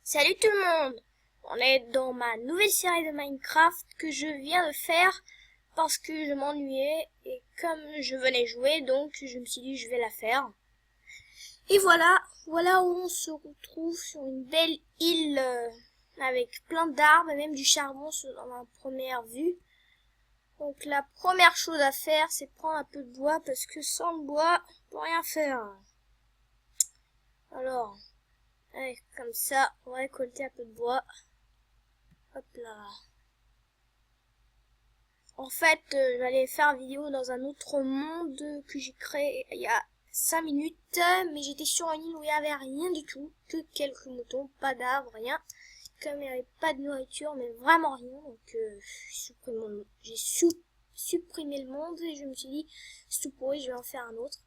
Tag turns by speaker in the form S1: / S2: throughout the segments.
S1: Salut tout le monde! On est dans ma nouvelle série de Minecraft que je viens de faire parce que je m'ennuyais et comme je venais jouer, donc je me suis dit je vais la faire. Et voilà où on se retrouve sur une belle île avec plein d'arbres et même du charbon dans la première vue. Donc la première chose à faire, c'est prendre un peu de bois parce que sans le bois, on peut rien faire. Alors, allez, comme ça, on va récolter un peu de bois. Hop là. En fait, j'allais faire une vidéo dans un autre monde que j'ai créé il y a 5 minutes, mais j'étais sur une île où il n'y avait rien du tout, que quelques moutons, pas d'arbres, rien. Comme il n'y avait pas de nourriture, mais vraiment rien, donc j'ai supprimé le monde et je me suis dit, c'est tout pourri, je vais en faire un autre.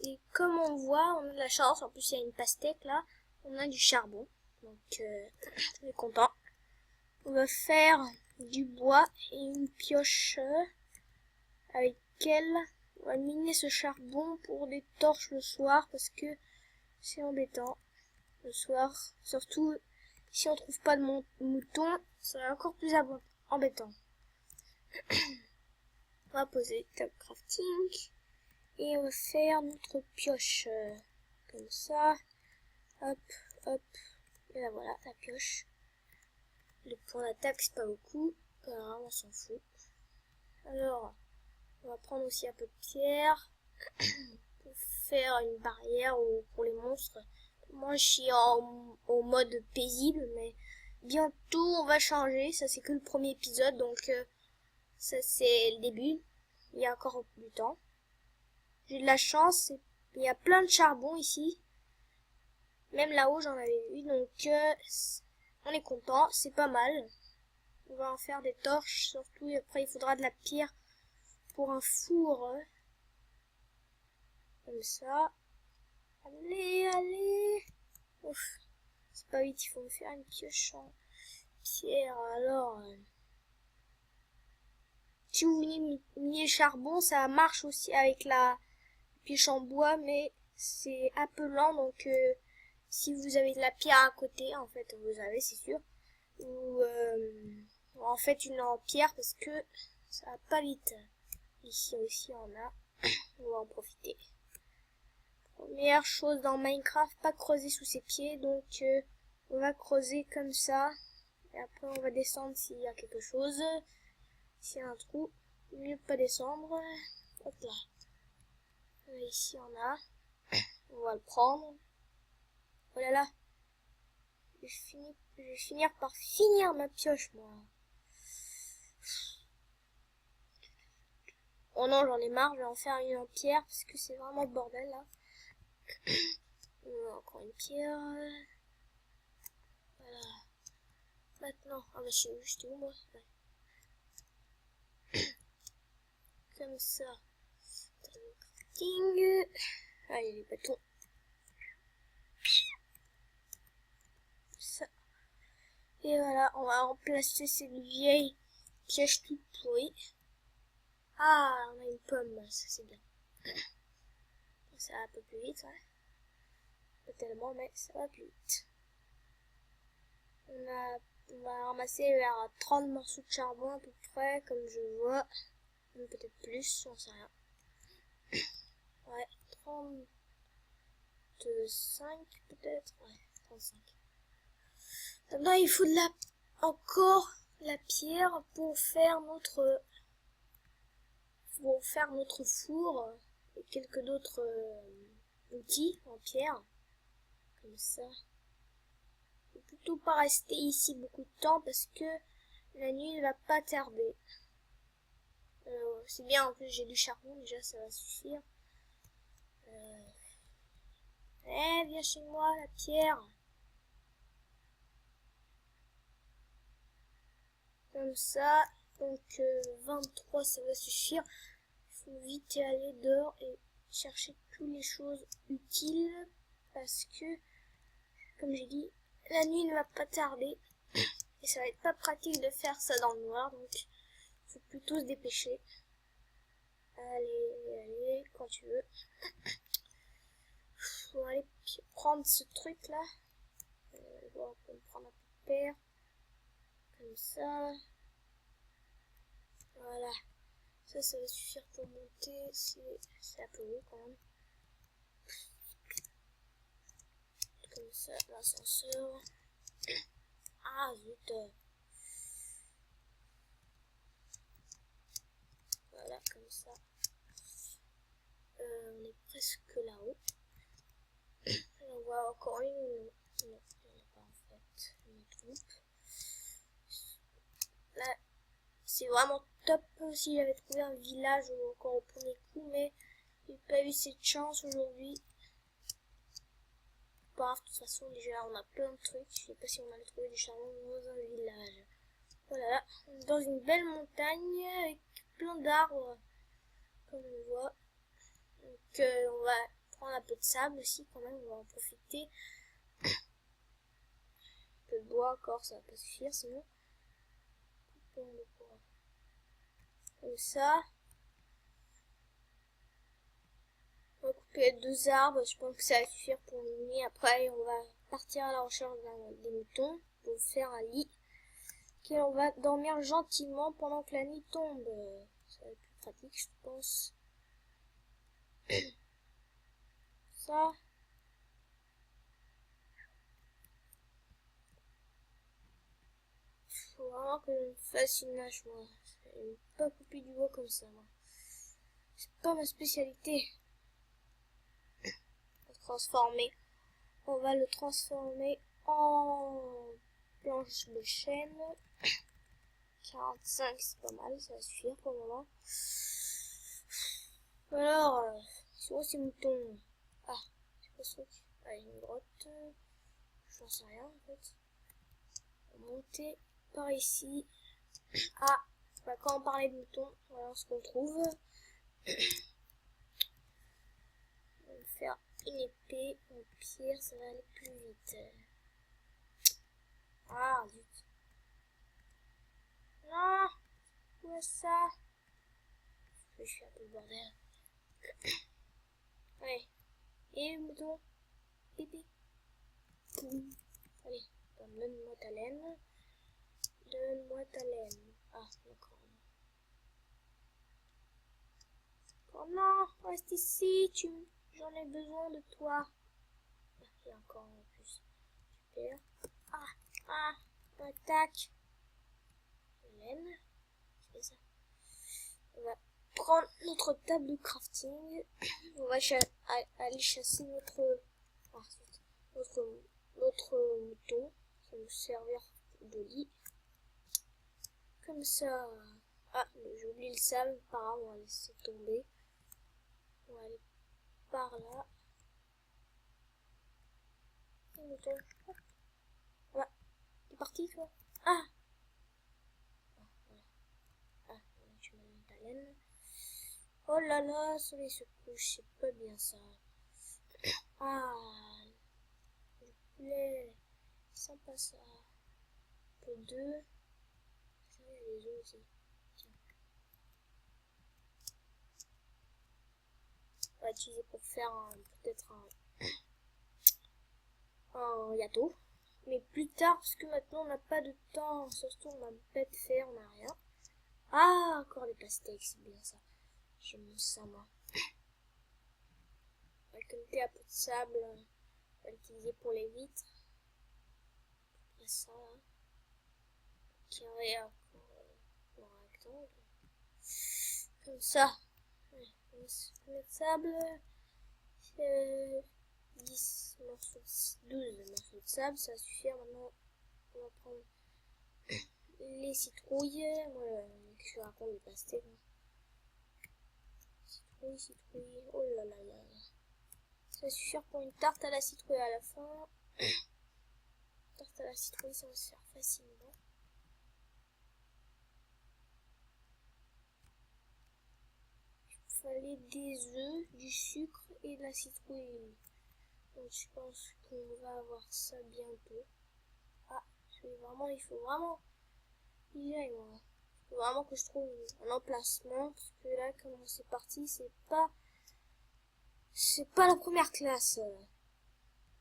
S1: Et comme on voit, on a de la chance, en plus il y a une pastèque là, on a du charbon, donc on est content. On va faire du bois et une pioche avec laquelle on va miner ce charbon pour des torches le soir parce que c'est embêtant le soir. Surtout si on trouve pas de mouton, ça va encore plus embêtant. On va poser top crafting et on va faire notre pioche comme ça. Hop, hop. Et là voilà la pioche. Le point d'attaque c'est pas beaucoup, on s'en fout. Alors, on va prendre aussi un peu de pierre pour faire une barrière ou pour les monstres. Moi je suis en mode paisible, mais bientôt on va changer. Ça c'est que le premier épisode, donc ça c'est le début. Il y a encore du temps. J'ai de la chance, il y a plein de charbon ici. Même là-haut j'en avais vu, donc on est content, c'est pas mal. On va en faire des torches, surtout, et après il faudra de la pierre pour un four. Comme ça. Allez. Ouf. C'est pas vite, il faut me faire une pioche en pierre. Alors, si vous voulez miner le charbon, ça marche aussi avec la pioche en bois, mais c'est un peu lent. Donc, si vous avez de la pierre à côté, en fait, vous avez, c'est sûr. Ou en fait une en pierre parce que ça va pas vite. Ici aussi on a. On va en profiter. Première chose dans Minecraft, pas creuser sous ses pieds, donc on va creuser comme ça, et après on va descendre s'il y a quelque chose, s'il y a un trou, mieux pas descendre, hop là, ici on a, on va le prendre, oh là là, je vais finir par finir ma pioche moi. Oh non j'en ai marre, je vais en faire une en pierre, parce que c'est vraiment le bordel là. Encore une pierre. Voilà. Maintenant, ah bah j'étais où moi ouais. Comme ça. Crafting. Ah, il y a les bâtons. Ça. Et voilà, on va remplacer cette vieille pioche toute pourrie. Ah, on a une pomme, ça c'est bien. Ça va un peu plus vite, ouais. Pas tellement, mais ça va plus vite. On va ramasser vers 30 morceaux de charbon à peu près, comme je vois. Peut-être plus, j'en sais rien. Ouais, 35 peut-être. Ouais, 35. Maintenant, il faut encore la pierre pour faire notre four et quelques d'autres outils en pierre. Comme ça. Il faut plutôt pas rester ici beaucoup de temps parce que la nuit ne va pas tarder. C'est bien, en plus j'ai du charbon, déjà ça va suffire. Viens chez moi, la pierre. Comme ça, donc 23 ça va suffire. Il faut vite aller dehors et chercher toutes les choses utiles parce que, comme j'ai dit, la nuit ne va pas tarder et ça va être pas pratique de faire ça dans le noir, donc il faut plutôt se dépêcher. Allez, quand tu veux. Faut aller prendre ce truc là. On peut me prendre un peu de paire. Comme ça. Voilà. Ça va suffire pour monter. C'est un peu haut quand même. Comme ça, l'ascenseur. Ah zut. Voilà, comme ça. On est presque là-haut. On voit encore une. Non, il n'y en a pas en fait. Je me trompe. Là, c'est vraiment top si j'avais trouvé un village encore au premier coup, mais j'ai pas eu cette chance aujourd'hui. Pas grave, de toute façon, déjà on a plein de trucs. Je sais pas si on allait trouver des charbons dans un village. Voilà, dans une belle montagne avec plein d'arbres, comme on voit. Donc on va prendre un peu de sable aussi quand même, on va en profiter. Un peu de bois encore, ça va pas suffire sinon. Comme ça. On va couper 2 arbres, je pense que ça va suffire pour une nuit. Après on va partir à la recherche des moutons pour faire un lit. Et on va dormir gentiment pendant que la nuit tombe. Ça va être plus pratique je pense. Ça. Faut vraiment que je me fasse une hache moi. Je vais pas couper du bois comme ça moi. C'est pas ma spécialité. On va le transformer en planche de chêne. 45 c'est pas mal, ça va suffire pour le moment. Alors, sur ces moutons. Ah, c'est pas ce truc. Ah, il y a une grotte. J'en sais rien en fait. On va monter par ici. Ah, bah, quand on parlait de moutons, voilà ce qu'on trouve. On va faire une épée, une pierre, ça va aller plus vite. Ah, zut. Non, où est ça? Je suis un peu le bordel. Allez, et le mouton, bébé. Allez, donne-moi ta laine. Donne-moi ta laine. Ah, d'accord. Oh non, reste ici, j'en ai besoin de toi. Ah, il y a encore en plus. Super. Ah, attaque. Laine. C'est ça. On va prendre notre table de crafting. On va aller chasser notre mouton. Ça va nous servir de lit. Comme ça. Ah, j'ai oublié le sable. Pas grave, on va laisser tomber. On va aller par là. Et le mouton. Voilà. T'es parti, toi? Ah! Voilà. Ah, tu m'as mis ta laine. Oh là là, le soleil se couche, c'est pas bien ça. Ah, le poulet, c'est sympa ça. Un peu d'œufs. Ça, il y a des œufs aussi. Tiens. On va utiliser pour faire peut-être un gâteau. Mais plus tard, parce que maintenant on n'a pas de temps. Surtout on n'a pas de fer, on n'a rien. Ah, encore des pastèques, c'est bien ça. J'aime ça moi. On va connecter un peu de sable. On va l'utiliser pour les vitres. Après ça, carré en rectangle. Comme ça. On va de sable. 10 morceaux, 12 morceaux de sable, ça va suffire. Maintenant, on va prendre les citrouilles. Moi, je raconte des pastèques. Citrouille. Oh là là là. Ça va suffire pour une tarte à la citrouille à la fin. Tarte à la citrouille, ça va se faire facilement. Il fallait des œufs, du sucre et de la citrouille. Donc je pense qu'on va avoir ça bientôt. Ah, il faut vraiment y aller, moi. Il faut vraiment que je trouve un emplacement, parce que là, comment c'est parti, c'est pas la première classe.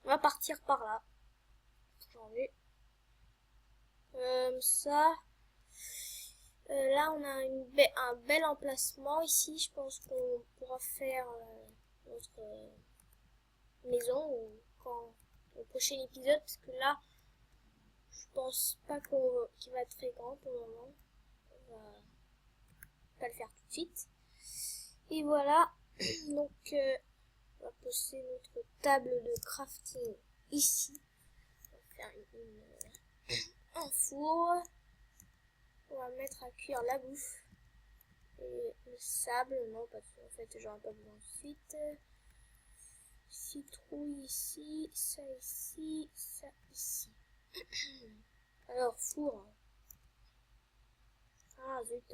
S1: On va partir par là. Changer. comme ça. Là, on a un bel emplacement ici. Je pense qu'on pourra faire notre maison au prochain épisode. Parce que là, je pense pas qu'il va être très grand pour le moment. On va pas le faire tout de suite. Et voilà. Donc, on va poser notre table de crafting ici. On va faire un four. On va mettre à cuire la bouffe. Et le sable, non, parce qu'en fait, j'en ai pas besoin ensuite. Citrouille ici, ça ici, ça ici. Alors, four. Ah, zut.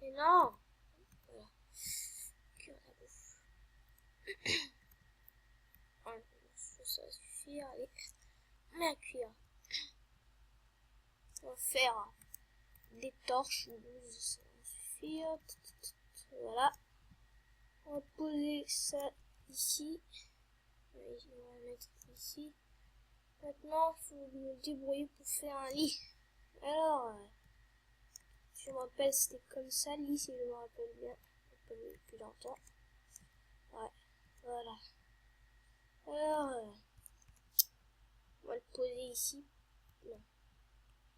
S1: Mais non! Voilà. Cuire la bouffe. Ça va suffire, allez. On met à cuire. On va faire des torches, 12, ça va suffire. Voilà. On va poser ça ici. On va mettre ici. Maintenant, il faut me débrouiller pour faire un lit. Alors, je me rappelle, c'était comme ça, le lit, si je me rappelle bien. Depuis longtemps. Ouais, voilà. Alors, on va le poser ici. Non.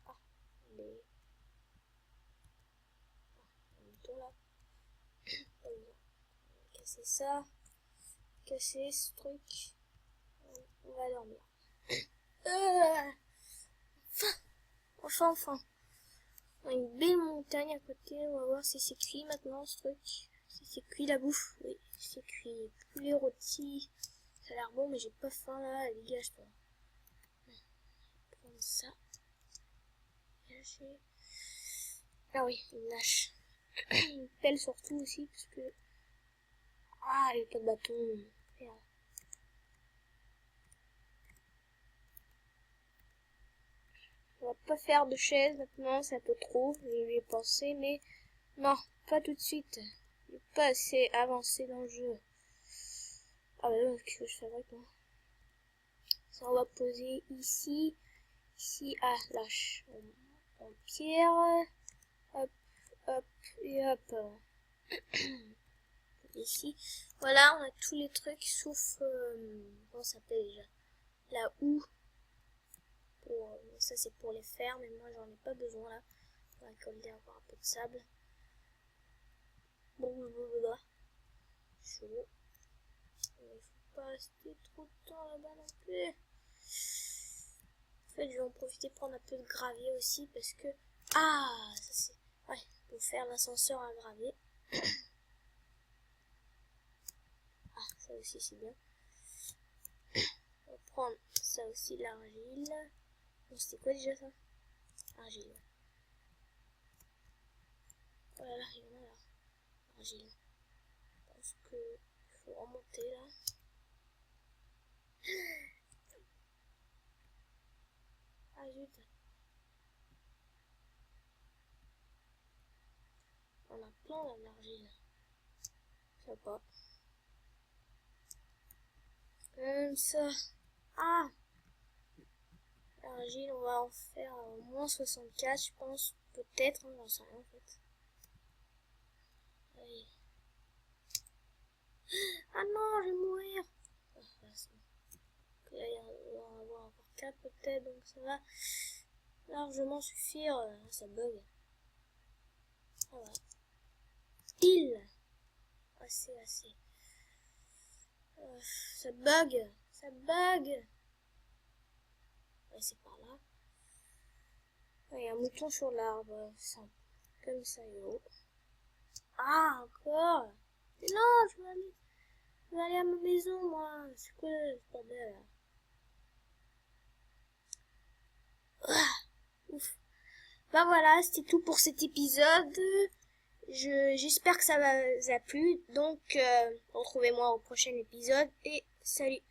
S1: Ah, il est... Ah, un bouton là. On va casser ça. Casser ce truc. On va dormir. Enfin. On a une belle montagne à côté. On va voir si c'est cuit maintenant ce truc. Si c'est cuit la bouffe. Oui, c'est cuit. Poulet rôti. Ça a l'air bon, mais j'ai pas faim là. Dégage-toi. Prendre ça. Lâcher. Ah oui, une lâche. Une pelle surtout aussi, parce que... Ah, il n'y a pas de bâton. Merde. On va pas faire de chaise maintenant, c'est un peu trop. J'y ai pensé, mais non, pas tout de suite. Je suis pas assez avancé dans le jeu. Ah bah non, qu'est-ce que je fabrique moi? Ça, on va poser ici. Ici, ah, lâche. En pierre. Hop, hop, et hop. Ici. Voilà, on a tous les trucs, sauf... comment ça s'appelle déjà? La houe. Ça c'est pour les faire, mais moi j'en ai pas besoin là. On va récolter encore un peu de sable. Bon, chaud. Il faut pas rester trop de temps là-bas non plus. En fait, je vais en profiter pour prendre un peu de gravier aussi parce que... Ah, ça c'est... Ouais, pour faire l'ascenseur à gravier. Ah, ça aussi c'est bien. On va prendre ça aussi, l'argile. Bon, c'était quoi déjà ça? Argile. Voilà, il y en a là. Argile. Je pense qu'il faut remonter là. Ah zut. On a plein là d'argile. Ça va pas. Comme ça. Ah! L'argile, on va en faire au moins 64, je pense. Peut-être, hein, j'en sais rien en fait. Allez. Ah non, je vais mourir! Ah, là, là, on va en avoir encore 4 peut-être, donc ça va largement suffire. Ça bug. Ah ouais. Pile! Assez. Ça bug! Ça bug! Ouais, c'est par là. Il y a un mouton sur l'arbre. Comme ça, yo. Ah, encore! Mais non, je veux aller à ma maison, moi. C'est quoi ce bordel là? Ah, ouf. Bah voilà, c'était tout pour cet épisode. J'espère que ça vous a plu. Donc, retrouvez-moi au prochain épisode. Et salut!